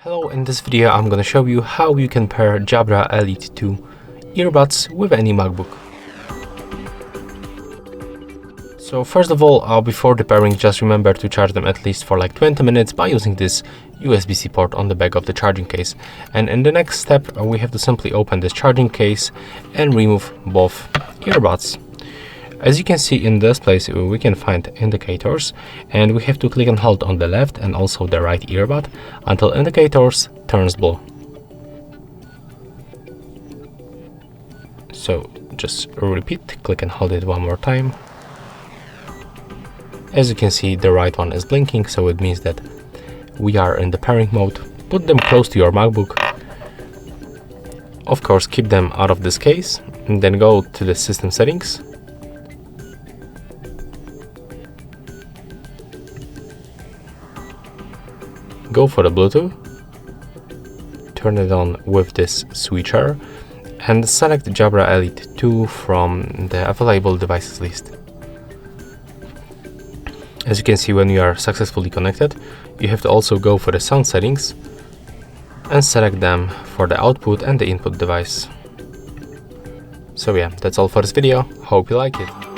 Hello, in this video I'm gonna show you how you can pair Jabra Elite 2 earbuds with any MacBook. So first of all, before the pairing, just remember to charge them at least for like 20 minutes by using this USB-C port on the back of the charging case. And in the next step, we have to simply open this charging case and remove both earbuds. As you can see in this place, we can find indicators, and we have to click and hold on the left and also the right earbud until indicators turns blue. So just repeat, click and hold it one more time. As you can see, the right one is blinking, so it means that we are in the pairing mode. Put them close to your MacBook. Of course, keep them out of this case, and then go to the system settings. Go for the Bluetooth, turn it on with this switcher, and select Jabra Elite 2 from the available devices list. As you can see, when you are successfully connected, you have to also go for the sound settings and select them for the output and the input device. So yeah, that's all for this video. Hope you like it.